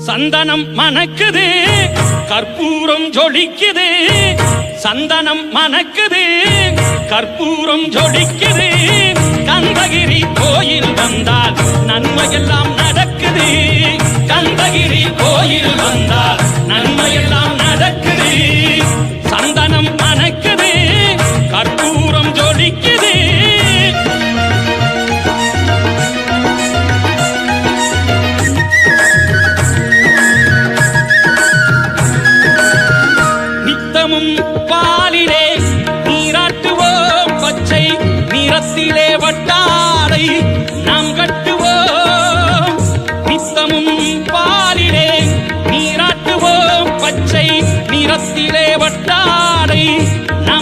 சந்தனம் மணக்குது கற்பூரம் ஜொலிக்குது, சந்தனம் மணக்குது கற்பூரம் ஜொலிக்குது. கந்தகிரி கோயில் வந்தால் நன்மையெல்லாம் நடக்குது, கந்தகிரி கோயில் வந்தால் நன்மையெல்லாம் நடக்குது. சந்தனம் மணக்குது கற்பூரம் ஜொலிக்குது. பாலிலே நீராட்டுவோம், பச்சை நிறத்திலே வட்டாடை நாம் கட்டுவோம். நித்தமும் பாலிலே நீராட்டுவோம், பச்சை நிறத்திலே வட்டாடை நாம்